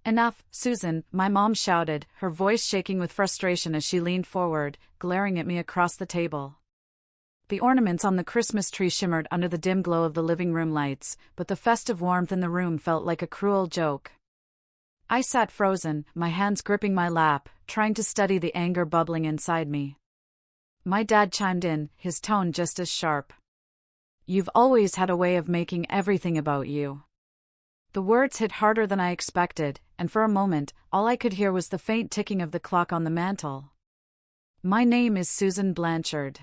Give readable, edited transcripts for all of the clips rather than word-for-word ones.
Enough, Susan, my mom shouted, her voice shaking with frustration as she leaned forward, glaring at me across the table. The ornaments on the Christmas tree shimmered under the dim glow of the living room lights, but the festive warmth in the room felt like a cruel joke. I sat frozen, my hands gripping my lap, trying to steady the anger bubbling inside me. My dad chimed in, his tone just as sharp. "You've always had a way of making everything about you." The words hit harder than I expected, and for a moment, all I could hear was the faint ticking of the clock on the mantel. My name is Susan Blanchard.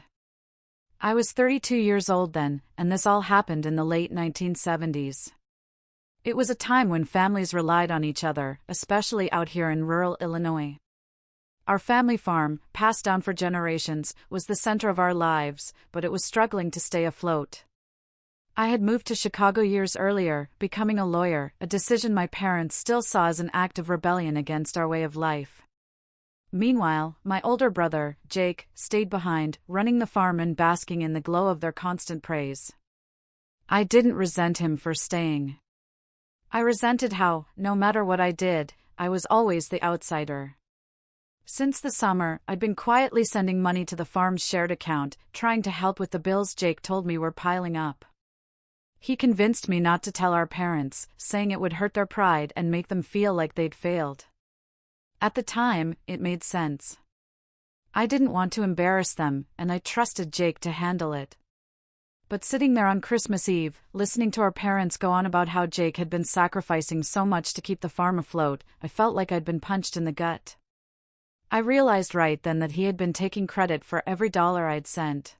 I was 32 years old then, and this all happened in the late 1970s. It was a time when families relied on each other, especially out here in rural Illinois. Our family farm, passed down for generations, was the center of our lives, but it was struggling to stay afloat. I had moved to Chicago years earlier, becoming a lawyer, a decision my parents still saw as an act of rebellion against our way of life. Meanwhile, my older brother, Jake, stayed behind, running the farm and basking in the glow of their constant praise. I didn't resent him for staying. I resented how, no matter what I did, I was always the outsider. Since the summer, I'd been quietly sending money to the farm's shared account, trying to help with the bills Jake told me were piling up. He convinced me not to tell our parents, saying it would hurt their pride and make them feel like they'd failed. At the time, it made sense. I didn't want to embarrass them, and I trusted Jake to handle it. But sitting there on Christmas Eve, listening to our parents go on about how Jake had been sacrificing so much to keep the farm afloat, I felt like I'd been punched in the gut. I realized right then that he had been taking credit for every dollar I'd sent.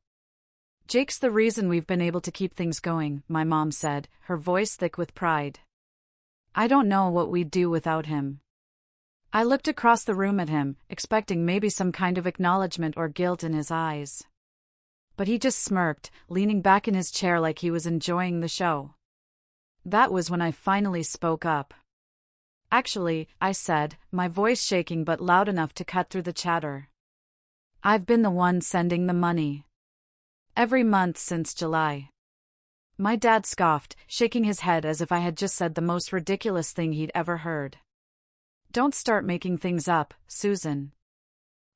"Jake's the reason we've been able to keep things going," my mom said, her voice thick with pride. "I don't know what we'd do without him." I looked across the room at him, expecting maybe some kind of acknowledgement or guilt in his eyes. But he just smirked, leaning back in his chair like he was enjoying the show. That was when I finally spoke up. "Actually," I said, my voice shaking but loud enough to cut through the chatter. "I've been the one sending the money. Every month since July." My dad scoffed, shaking his head as if I had just said the most ridiculous thing he'd ever heard. "Don't start making things up, Susan.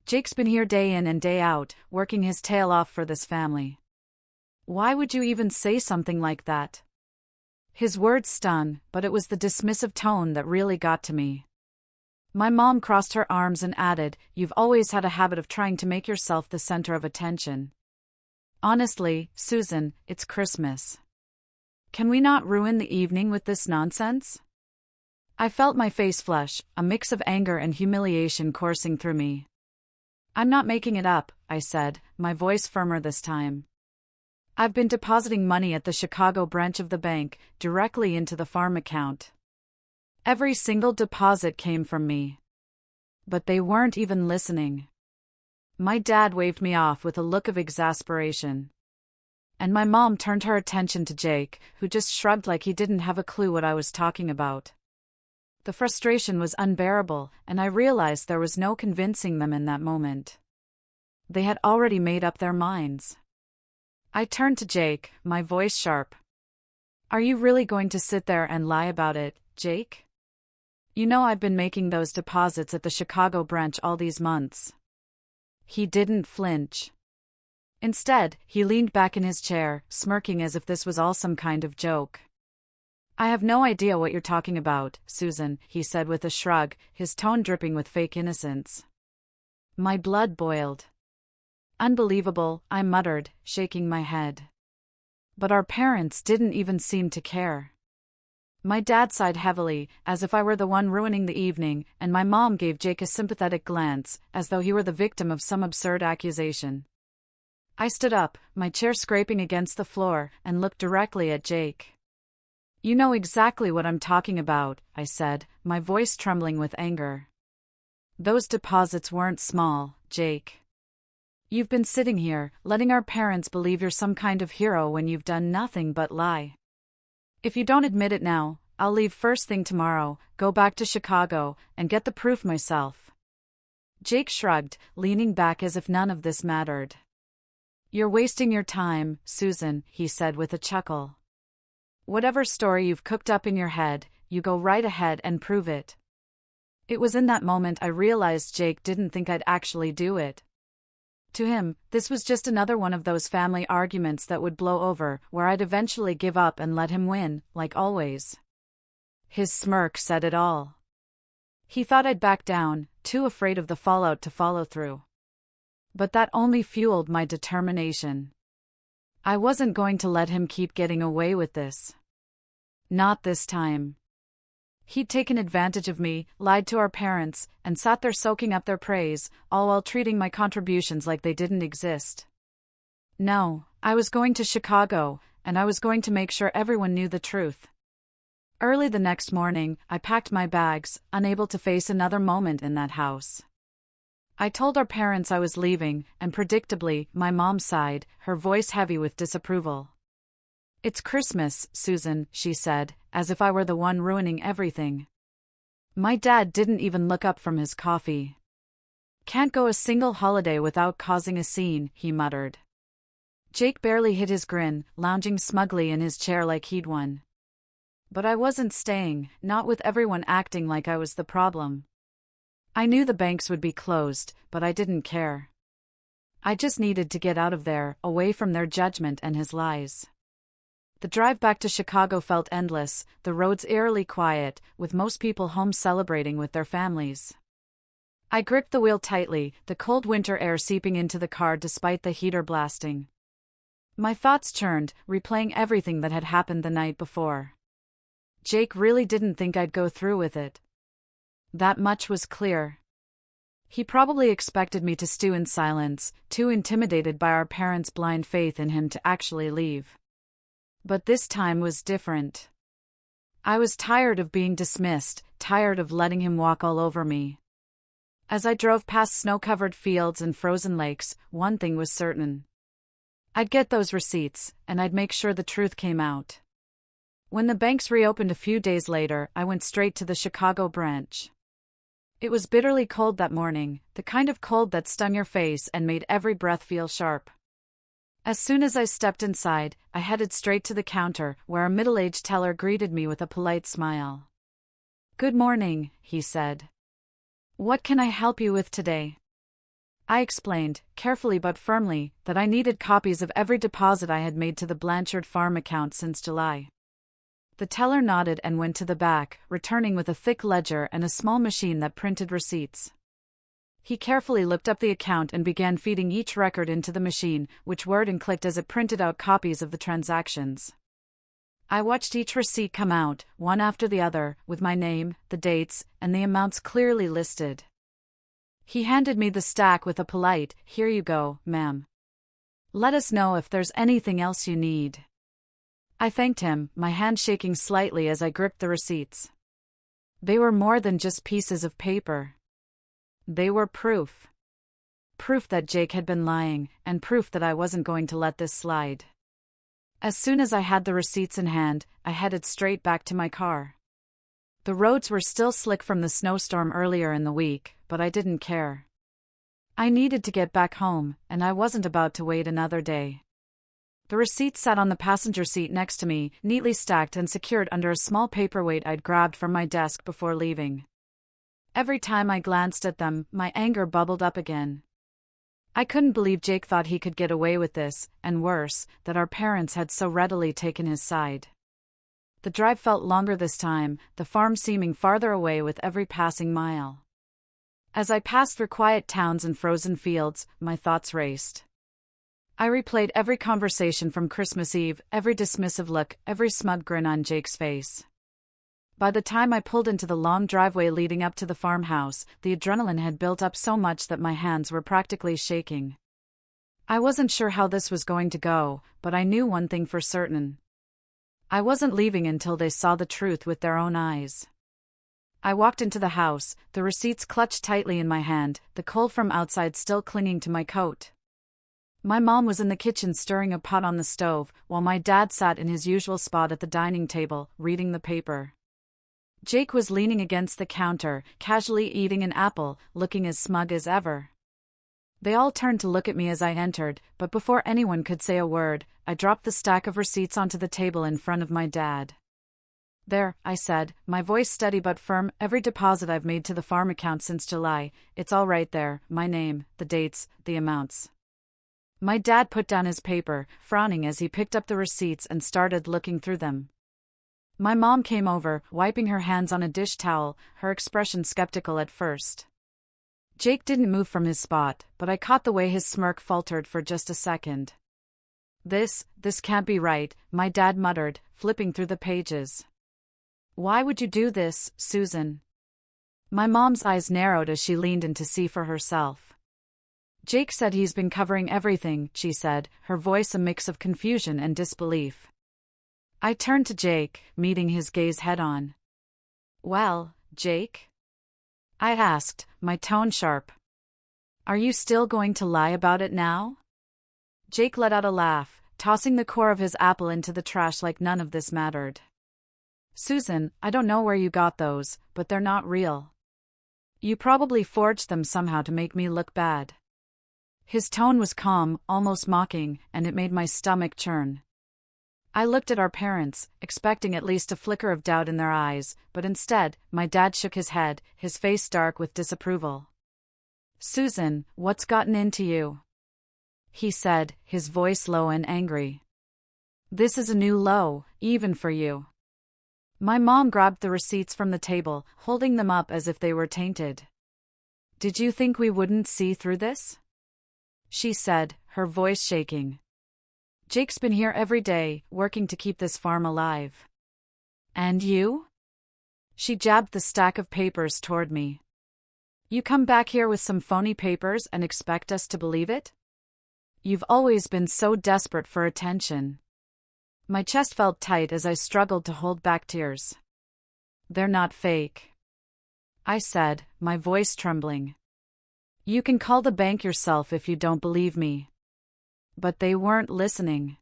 Jake's been here day in and day out, working his tail off for this family. Why would you even say something like that?" His words stung, but it was the dismissive tone that really got to me. My mom crossed her arms and added, "You've always had a habit of trying to make yourself the center of attention. Honestly, Susan, it's Christmas. Can we not ruin the evening with this nonsense?" I felt my face flush, a mix of anger and humiliation coursing through me. "I'm not making it up," I said, my voice firmer this time. "I've been depositing money at the Chicago branch of the bank, directly into the farm account. Every single deposit came from me." But they weren't even listening. My dad waved me off with a look of exasperation. And my mom turned her attention to Jake, who just shrugged like he didn't have a clue what I was talking about. The frustration was unbearable, and I realized there was no convincing them in that moment. They had already made up their minds. I turned to Jake, my voice sharp. "Are you really going to sit there and lie about it, Jake? You know I've been making those deposits at the Chicago branch all these months." He didn't flinch. Instead, he leaned back in his chair, smirking as if this was all some kind of joke. "I have no idea what you're talking about, Susan," he said with a shrug, his tone dripping with fake innocence. My blood boiled. "Unbelievable," I muttered, shaking my head. But our parents didn't even seem to care. My dad sighed heavily, as if I were the one ruining the evening, and my mom gave Jake a sympathetic glance, as though he were the victim of some absurd accusation. I stood up, my chair scraping against the floor, and looked directly at Jake. "You know exactly what I'm talking about," I said, my voice trembling with anger. "Those deposits weren't small, Jake. You've been sitting here, letting our parents believe you're some kind of hero when you've done nothing but lie. If you don't admit it now, I'll leave first thing tomorrow, go back to Chicago, and get the proof myself." Jake shrugged, leaning back as if none of this mattered. "You're wasting your time, Susan," he said with a chuckle. "Whatever story you've cooked up in your head, you go right ahead and prove it. It was in that moment I realized Jake didn't think I'd actually do it. To him, this was just another one of those family arguments that would blow over, where I'd eventually give up and let him win, like always. His smirk said it all. He thought I'd back down, too afraid of the fallout to follow through. But that only fueled my determination. I wasn't going to let him keep getting away with this. Not this time. He'd taken advantage of me, lied to our parents, and sat there soaking up their praise, all while treating my contributions like they didn't exist. No, I was going to Chicago, and I was going to make sure everyone knew the truth. Early the next morning, I packed my bags, unable to face another moment in that house. I told our parents I was leaving, and predictably, my mom sighed, her voice heavy with disapproval. "It's Christmas, Susan," she said, as if I were the one ruining everything. My dad didn't even look up from his coffee. "Can't go a single holiday without causing a scene," he muttered. Jake barely hid his grin, lounging smugly in his chair like he'd won. But I wasn't staying, not with everyone acting like I was the problem. I knew the banks would be closed, but I didn't care. I just needed to get out of there, away from their judgment and his lies. The drive back to Chicago felt endless, the roads eerily quiet, with most people home celebrating with their families. I gripped the wheel tightly, the cold winter air seeping into the car despite the heater blasting. My thoughts churned, replaying everything that had happened the night before. Jake really didn't think I'd go through with it. That much was clear. He probably expected me to stew in silence, too intimidated by our parents' blind faith in him to actually leave. But this time was different. I was tired of being dismissed, tired of letting him walk all over me. As I drove past snow-covered fields and frozen lakes, one thing was certain. I'd get those receipts, and I'd make sure the truth came out. When the banks reopened a few days later, I went straight to the Chicago branch. It was bitterly cold that morning, the kind of cold that stung your face and made every breath feel sharp. As soon as I stepped inside, I headed straight to the counter, where a middle-aged teller greeted me with a polite smile. "Good morning," he said. "What can I help you with today?" I explained, carefully but firmly, that I needed copies of every deposit I had made to the Blanchard Farm account since July. The teller nodded and went to the back, returning with a thick ledger and a small machine that printed receipts. He carefully looked up the account and began feeding each record into the machine, which whirred and clicked as it printed out copies of the transactions. I watched each receipt come out, one after the other, with my name, the dates, and the amounts clearly listed. He handed me the stack with a polite, "Here you go, ma'am. Let us know if there's anything else you need." I thanked him, my hand shaking slightly as I gripped the receipts. They were more than just pieces of paper. They were proof. Proof that Jake had been lying, and proof that I wasn't going to let this slide. As soon as I had the receipts in hand, I headed straight back to my car. The roads were still slick from the snowstorm earlier in the week, but I didn't care. I needed to get back home, and I wasn't about to wait another day. The receipts sat on the passenger seat next to me, neatly stacked and secured under a small paperweight I'd grabbed from my desk before leaving. Every time I glanced at them, my anger bubbled up again. I couldn't believe Jake thought he could get away with this, and worse, that our parents had so readily taken his side. The drive felt longer this time, the farm seeming farther away with every passing mile. As I passed through quiet towns and frozen fields, my thoughts raced. I replayed every conversation from Christmas Eve, every dismissive look, every smug grin on Jake's face. By the time I pulled into the long driveway leading up to the farmhouse, the adrenaline had built up so much that my hands were practically shaking. I wasn't sure how this was going to go, but I knew one thing for certain. I wasn't leaving until they saw the truth with their own eyes. I walked into the house, the receipts clutched tightly in my hand, the cold from outside still clinging to my coat. My mom was in the kitchen stirring a pot on the stove, while my dad sat in his usual spot at the dining table, reading the paper. Jake was leaning against the counter, casually eating an apple, looking as smug as ever. They all turned to look at me as I entered, but before anyone could say a word, I dropped the stack of receipts onto the table in front of my dad. There, I said, my voice steady but firm. Every deposit I've made to the farm account since July, it's all right there, my name, the dates, the amounts. My dad put down his paper, frowning as he picked up the receipts and started looking through them. My mom came over, wiping her hands on a dish towel, her expression skeptical at first. Jake didn't move from his spot, but I caught the way his smirk faltered for just a second. This can't be right, my dad muttered, flipping through the pages. Why would you do this, Susan? My mom's eyes narrowed as she leaned in to see for herself. Jake said he's been covering everything, she said, her voice a mix of confusion and disbelief. I turned to Jake, meeting his gaze head-on. Well, Jake? I asked, my tone sharp. Are you still going to lie about it now? Jake let out a laugh, tossing the core of his apple into the trash like none of this mattered. Susan, I don't know where you got those, but they're not real. You probably forged them somehow to make me look bad. His tone was calm, almost mocking, and it made my stomach churn. I looked at our parents, expecting at least a flicker of doubt in their eyes, but instead, my dad shook his head, his face dark with disapproval. Susan, what's gotten into you? He said, his voice low and angry. This is a new low, even for you. My mom grabbed the receipts from the table, holding them up as if they were tainted. Did you think we wouldn't see through this? She said, her voice shaking. Jake's been here every day, working to keep this farm alive. And you? She jabbed the stack of papers toward me. You come back here with some phony papers and expect us to believe it? You've always been so desperate for attention. My chest felt tight as I struggled to hold back tears. They're not fake, I said, my voice trembling. You can call the bank yourself if you don't believe me. But they weren't listening.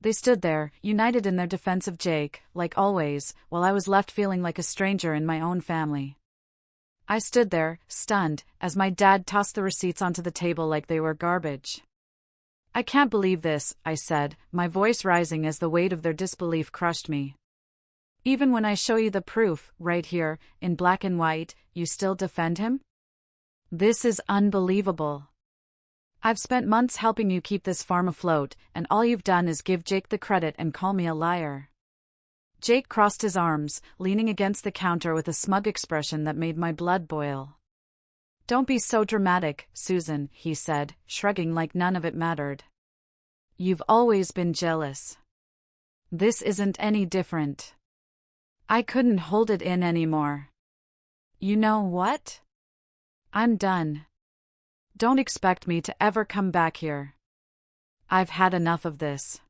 They stood there, united in their defense of Jake, like always, while I was left feeling like a stranger in my own family. I stood there, stunned, as my dad tossed the receipts onto the table like they were garbage. I can't believe this, I said, my voice rising as the weight of their disbelief crushed me. Even when I show you the proof, right here, in black and white, you still defend him? This is unbelievable. I've spent months helping you keep this farm afloat, and all you've done is give Jake the credit and call me a liar. Jake crossed his arms, leaning against the counter with a smug expression that made my blood boil. Don't be so dramatic, Susan, he said, shrugging like none of it mattered. You've always been jealous. This isn't any different. I couldn't hold it in anymore. You know what? I'm done. Don't expect me to ever come back here. I've had enough of this.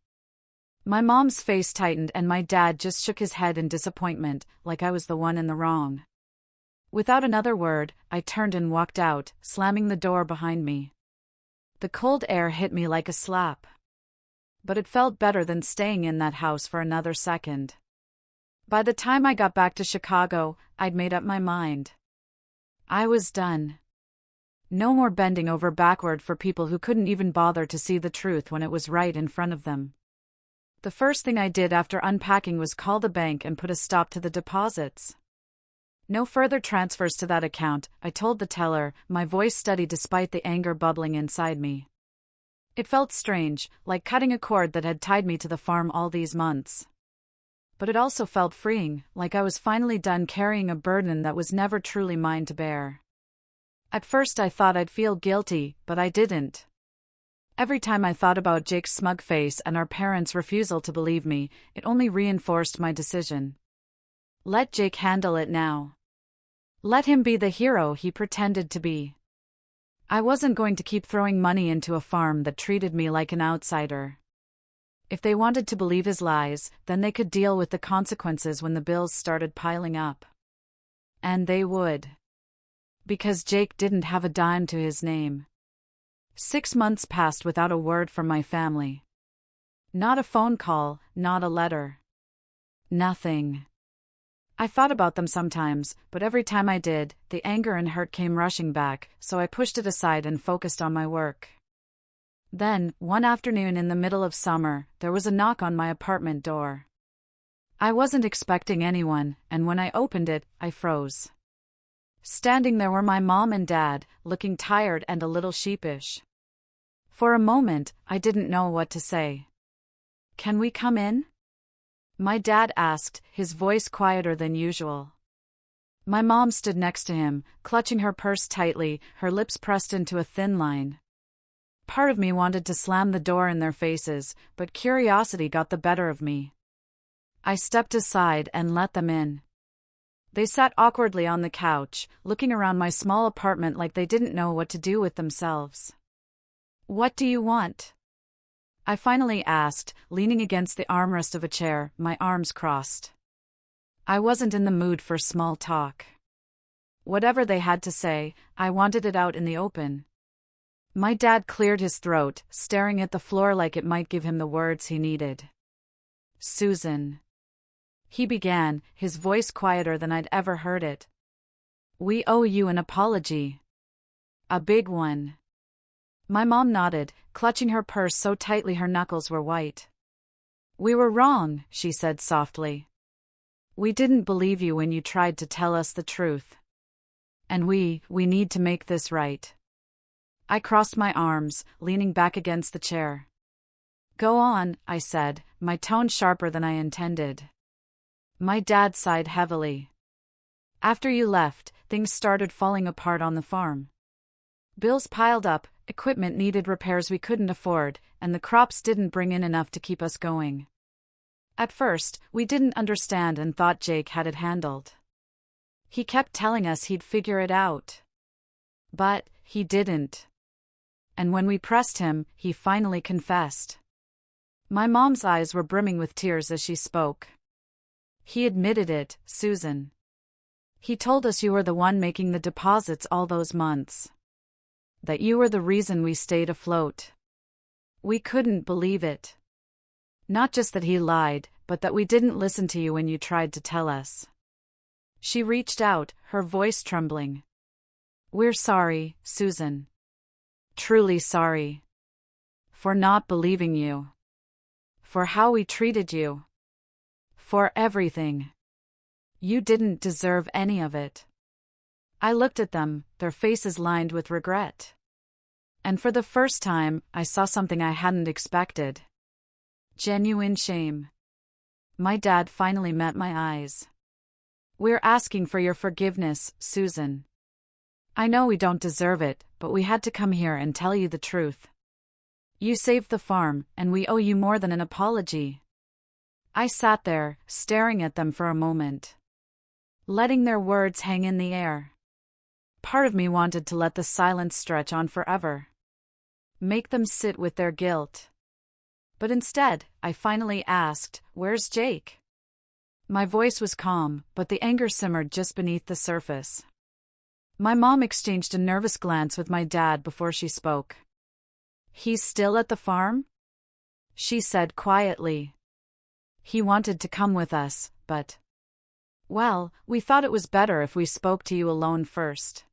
My mom's face tightened and my dad just shook his head in disappointment, like I was the one in the wrong. Without another word, I turned and walked out, slamming the door behind me. The cold air hit me like a slap. But it felt better than staying in that house for another second. By the time I got back to Chicago, I'd made up my mind. I was done. No more bending over backward for people who couldn't even bother to see the truth when it was right in front of them. The first thing I did after unpacking was call the bank and put a stop to the deposits. No further transfers to that account, I told the teller, my voice steady despite the anger bubbling inside me. It felt strange, like cutting a cord that had tied me to the farm all these months. But it also felt freeing, like I was finally done carrying a burden that was never truly mine to bear. At first I thought I'd feel guilty, but I didn't. Every time I thought about Jake's smug face and our parents' refusal to believe me, it only reinforced my decision. Let Jake handle it now. Let him be the hero he pretended to be. I wasn't going to keep throwing money into a farm that treated me like an outsider. If they wanted to believe his lies, then they could deal with the consequences when the bills started piling up. And they would. Because Jake didn't have a dime to his name. 6 months passed without a word from my family. Not a phone call, not a letter. Nothing. I thought about them sometimes, but every time I did, the anger and hurt came rushing back, so I pushed it aside and focused on my work. Then, one afternoon in the middle of summer, there was a knock on my apartment door. I wasn't expecting anyone, and when I opened it, I froze. Standing there were my mom and dad, looking tired and a little sheepish. For a moment, I didn't know what to say. "Can we come in?" my dad asked, his voice quieter than usual. My mom stood next to him, clutching her purse tightly, her lips pressed into a thin line. Part of me wanted to slam the door in their faces, but curiosity got the better of me. I stepped aside and let them in. They sat awkwardly on the couch, looking around my small apartment like they didn't know what to do with themselves. "What do you want?" I finally asked, leaning against the armrest of a chair, my arms crossed. I wasn't in the mood for small talk. Whatever they had to say, I wanted it out in the open. My dad cleared his throat, staring at the floor like it might give him the words he needed. "Susan," he began, his voice quieter than I'd ever heard it. "We owe you an apology. A big one." My mom nodded, clutching her purse so tightly her knuckles were white. "We were wrong," she said softly. "We didn't believe you when you tried to tell us the truth. And we need to make this right." I crossed my arms, leaning back against the chair. "Go on," I said, my tone sharper than I intended. My dad sighed heavily. "After you left, things started falling apart on the farm. Bills piled up, equipment needed repairs we couldn't afford, and the crops didn't bring in enough to keep us going. At first, we didn't understand and thought Jake had it handled. He kept telling us he'd figure it out. But he didn't. And when we pressed him, he finally confessed." My mom's eyes were brimming with tears as she spoke. "He admitted it, Susan. He told us you were the one making the deposits all those months. That you were the reason we stayed afloat. We couldn't believe it. Not just that he lied, but that we didn't listen to you when you tried to tell us." She reached out, her voice trembling. "We're sorry, Susan. Truly sorry. For not believing you. For how we treated you. For everything. You didn't deserve any of it." I looked at them, their faces lined with regret. And for the first time, I saw something I hadn't expected. Genuine shame. My dad finally met my eyes. "We're asking for your forgiveness, Susan. I know we don't deserve it, but we had to come here and tell you the truth. You saved the farm, and we owe you more than an apology." I sat there, staring at them for a moment, letting their words hang in the air. Part of me wanted to let the silence stretch on forever. Make them sit with their guilt. But instead, I finally asked, "Where's Jake?" My voice was calm, but the anger simmered just beneath the surface. My mom exchanged a nervous glance with my dad before she spoke. "He's still at the farm?" she said quietly. "He wanted to come with us, but... well, we thought it was better if we spoke to you alone first."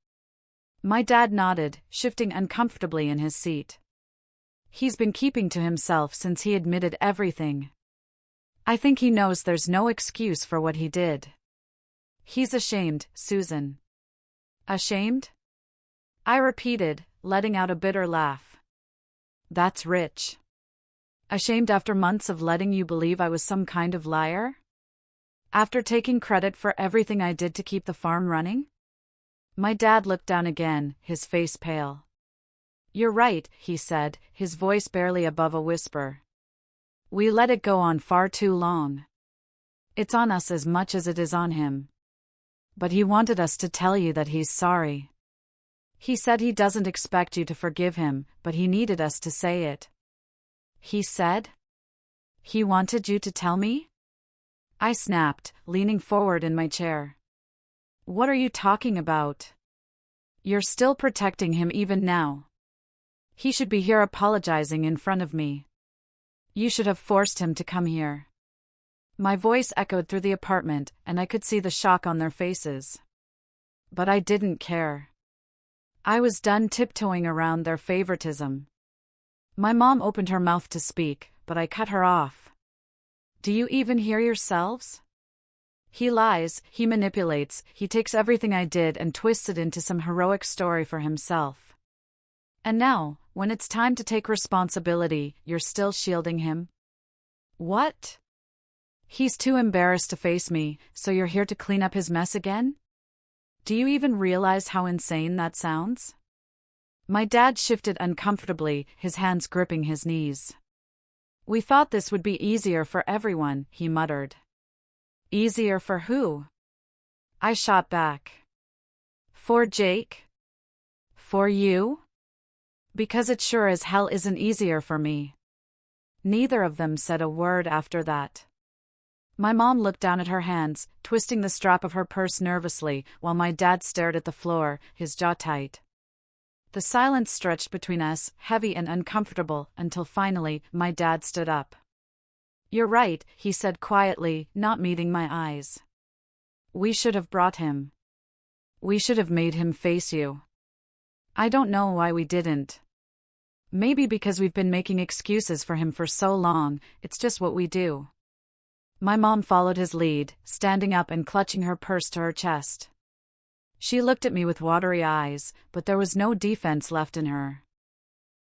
My dad nodded, shifting uncomfortably in his seat. "He's been keeping to himself since he admitted everything. I think he knows there's no excuse for what he did. He's ashamed, Susan." "Ashamed?" I repeated, letting out a bitter laugh. "That's rich. Ashamed after months of letting you believe I was some kind of liar? After taking credit for everything I did to keep the farm running?" My dad looked down again, his face pale. "You're right," he said, his voice barely above a whisper. "We let it go on far too long. It's on us as much as it is on him. But he wanted us to tell you that he's sorry. He said he doesn't expect you to forgive him, but he needed us to say it." "He said? He wanted you to tell me?" I snapped, leaning forward in my chair. "What are you talking about? You're still protecting him even now. He should be here apologizing in front of me. You should have forced him to come here." My voice echoed through the apartment, and I could see the shock on their faces. But I didn't care. I was done tiptoeing around their favoritism. My mom opened her mouth to speak, but I cut her off. "Do you even hear yourselves? He lies, he manipulates, he takes everything I did and twists it into some heroic story for himself. And now, when it's time to take responsibility, you're still shielding him? What? He's too embarrassed to face me, so you're here to clean up his mess again? Do you even realize how insane that sounds? My dad shifted uncomfortably, his hands gripping his knees. We thought this would be easier for everyone, he muttered. Easier for who? I shot back. For Jake? For you? Because it sure as hell isn't easier for me. Neither of them said a word after that. My mom looked down at her hands, twisting the strap of her purse nervously, while my dad stared at the floor, his jaw tight. The silence stretched between us, heavy and uncomfortable, until finally, my dad stood up. You're right, he said quietly, not meeting my eyes. We should have brought him. We should have made him face you. I don't know why we didn't. Maybe because we've been making excuses for him for so long, it's just what we do. My mom followed his lead, standing up and clutching her purse to her chest. She looked at me with watery eyes, but there was no defense left in her.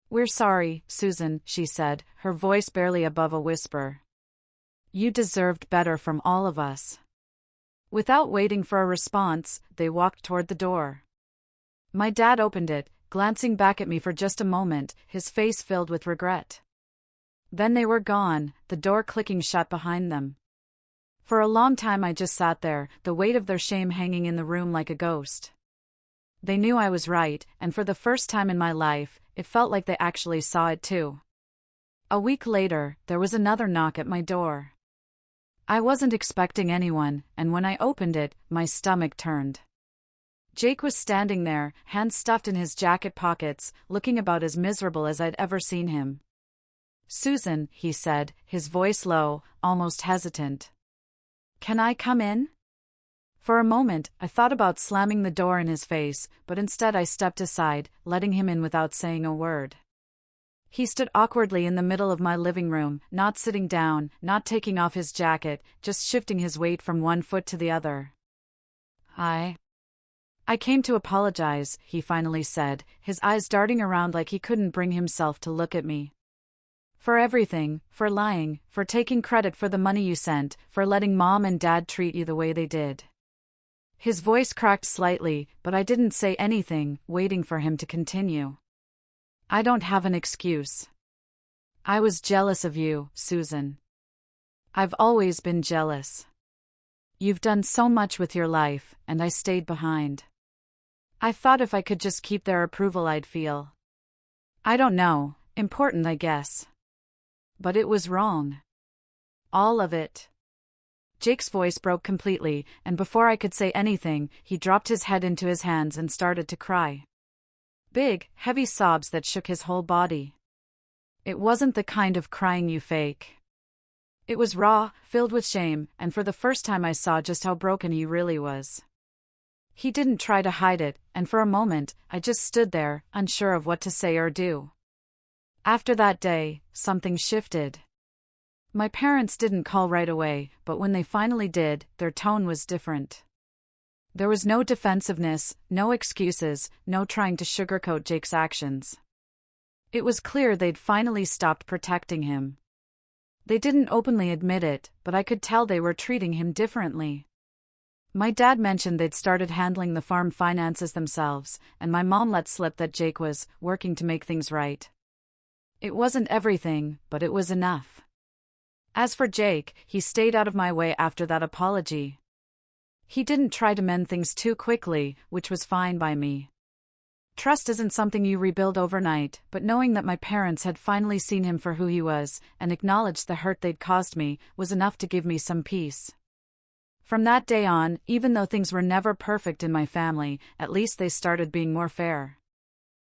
We're sorry, Susan, she said, her voice barely above a whisper. You deserved better from all of us. Without waiting for a response, they walked toward the door. My dad opened it, glancing back at me for just a moment, his face filled with regret. Then they were gone, the door clicking shut behind them. For a long time I just sat there, the weight of their shame hanging in the room like a ghost. They knew I was right, and for the first time in my life, it felt like they actually saw it too. A week later, there was another knock at my door. I wasn't expecting anyone, and when I opened it, my stomach turned. Jake was standing there, hands stuffed in his jacket pockets, looking about as miserable as I'd ever seen him. Susan, he said, his voice low, almost hesitant. Can I come in? For a moment, I thought about slamming the door in his face, but instead I stepped aside, letting him in without saying a word. He stood awkwardly in the middle of my living room, not sitting down, not taking off his jacket, just shifting his weight from one foot to the other. I came to apologize, he finally said, his eyes darting around like he couldn't bring himself to look at me. For everything, for lying, for taking credit for the money you sent, for letting Mom and Dad treat you the way they did. His voice cracked slightly, but I didn't say anything, waiting for him to continue. I don't have an excuse. I was jealous of you, Susan. I've always been jealous. You've done so much with your life, and I stayed behind. I thought if I could just keep their approval I'd feel, I don't know, important I guess. But it was wrong. All of it. Jake's voice broke completely, and before I could say anything, he dropped his head into his hands and started to cry. Big, heavy sobs that shook his whole body. It wasn't the kind of crying you fake. It was raw, filled with shame, and for the first time I saw just how broken he really was. He didn't try to hide it, and for a moment, I just stood there, unsure of what to say or do. After that day, something shifted. My parents didn't call right away, but when they finally did, their tone was different. There was no defensiveness, no excuses, no trying to sugarcoat Jake's actions. It was clear they'd finally stopped protecting him. They didn't openly admit it, but I could tell they were treating him differently. My dad mentioned they'd started handling the farm finances themselves, and my mom let slip that Jake was working to make things right. It wasn't everything, but it was enough. As for Jake, he stayed out of my way after that apology. He didn't try to mend things too quickly, which was fine by me. Trust isn't something you rebuild overnight, but knowing that my parents had finally seen him for who he was, and acknowledged the hurt they'd caused me, was enough to give me some peace. From that day on, even though things were never perfect in my family, at least they started being more fair.